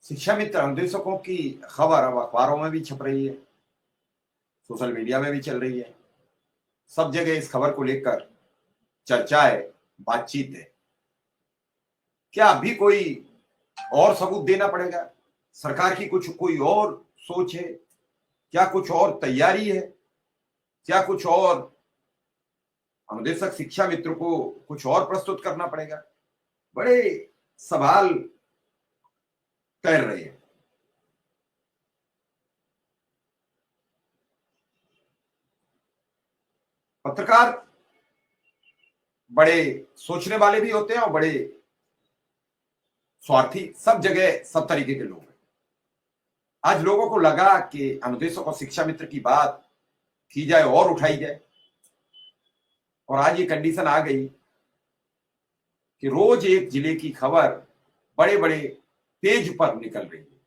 शिक्षा मित्र अनुदेशकों की खबर अब अखबारों में भी छप रही है, सोशल मीडिया में भी चल रही है। सब जगह इस खबर को लेकर चर्चा है, बातचीत है। क्या अभी कोई और सबूत देना पड़ेगा? सरकार की कुछ कोई और सोच है? क्या कुछ और तैयारी है? क्या कुछ और अनुदेशक शिक्षा मित्र को कुछ और प्रस्तुत करना पड़ेगा? बड़े सवाल तैर रहे हैं। पत्रकार बड़े सोचने वाले भी होते हैं और बड़े स्वार्थी, सब जगह सब तरीके के लोग हैं। आज लोगों को लगा कि अनुदेशक और शिक्षा मित्र की बात की जाए और उठाई जाए, और आज ये कंडीशन आ गई कि रोज एक जिले की खबर बड़े बड़े पेज पर निकल रही है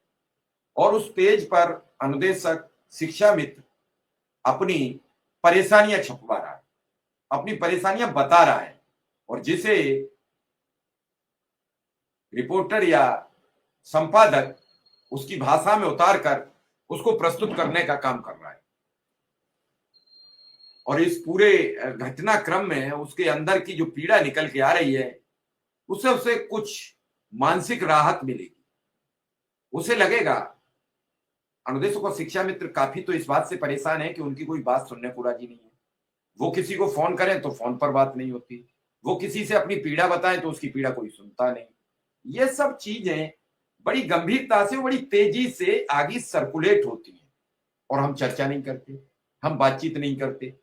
और उस पेज पर अनुदेशक शिक्षा मित्र अपनी परेशानियां छपवा रहा है, अपनी परेशानियां बता रहा है, और जिसे रिपोर्टर या संपादक उसकी भाषा में उतार कर उसको प्रस्तुत करने का काम कर रहा है। और इस पूरे घटनाक्रम में उसके अंदर की जो पीड़ा निकल के आ रही है, उससे उसे कुछ मानसिक राहत मिलेगी। उसे लगेगा, अनुदेशक और शिक्षा मित्र काफी तो इस बात से परेशान है कि उनकी कोई बात सुनने को राजी नहीं है। वो किसी को फोन करें तो फोन पर बात नहीं होती, वो किसी से अपनी पीड़ा बताएं तो उसकी पीड़ा कोई सुनता नहीं। ये सब चीजें बड़ी गंभीरता से, बड़ी तेजी से आगे सर्कुलेट होती हैं और हम चर्चा नहीं करते, हम बातचीत नहीं करते।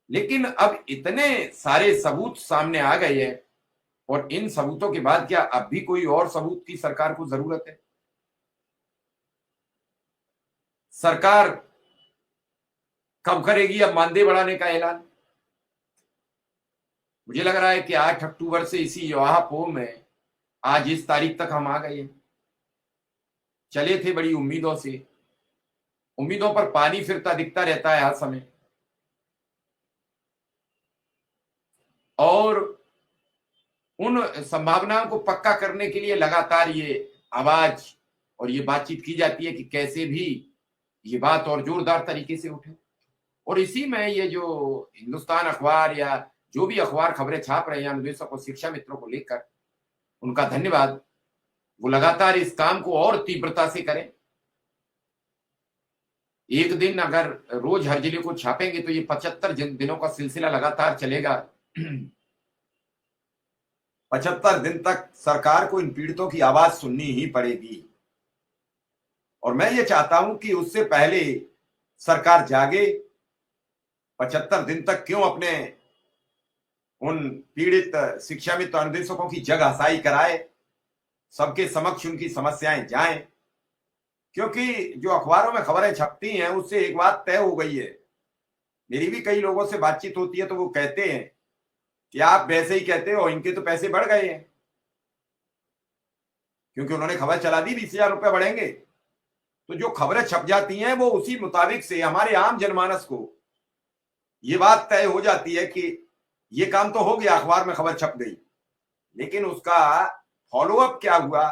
लेकिन अब इतने सारे सबूत सामने आ गए हैं, और इन सबूतों के बाद क्या अब भी कोई और सबूत की सरकार को जरूरत है? सरकार कब करेगी अब मानदेय बढ़ाने का ऐलान? मुझे लग रहा है कि 8 अक्टूबर से इसी युवापो में आज इस तारीख तक हम आ गए। चले थे बड़ी उम्मीदों से, उम्मीदों पर पानी फिरता दिखता रहता है हर समय, और उन संभावनाओं को पक्का करने के लिए लगातार ये आवाज और ये बातचीत की जाती है कि कैसे भी ये बात और जोरदार तरीके से उठे। और इसी में ये जो हिंदुस्तान अखबार या जो भी अखबार खबरें छाप रहे हैं अनुदेशक और शिक्षा मित्रों को लेकर, उनका धन्यवाद। वो लगातार इस काम को और तीव्रता से करें। एक दिन अगर रोज हर जिले को छापेंगे तो ये 75 दिनों का सिलसिला लगातार चलेगा। 75 दिन तक सरकार को इन पीड़ितों की आवाज सुननी ही पड़ेगी। और मैं ये चाहता हूं कि उससे पहले सरकार जागे, 75 दिन तक क्यों अपने उन पीड़ित शिक्षा मित्र अनुदेशकों की जग हसाई कराए, सबके समक्ष उनकी समस्याएं जाएं। क्योंकि जो अखबारों में खबरें छपती हैं उससे एक बात तय हो गई है। मेरी भी कई लोगों से बातचीत होती है तो वो कहते हैं कि आप वैसे ही कहते हो, इनके तो पैसे बढ़ गए हैं, क्योंकि उन्होंने खबर चला दी 20,000 रुपए बढ़ेंगे। तो जो खबरें छप जाती हैं वो उसी मुताबिक से हमारे आम जनमानस को ये बात तय हो जाती है कि ये काम तो हो गया, अखबार में खबर छप गई, लेकिन उसका फॉलोअप क्या हुआ,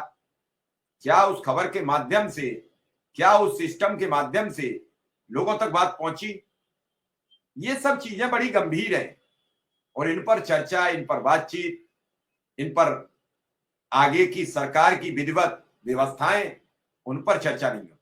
क्या उस खबर के माध्यम से, क्या उस सिस्टम के माध्यम से लोगों तक बात पहुंची, ये सब चीजें बड़ी गंभीर हैं। और इन पर चर्चा, इन पर बातचीत, इन पर आगे की सरकार की विधिवत व्यवस्थाएं, उन पर चर्चा नहीं होती।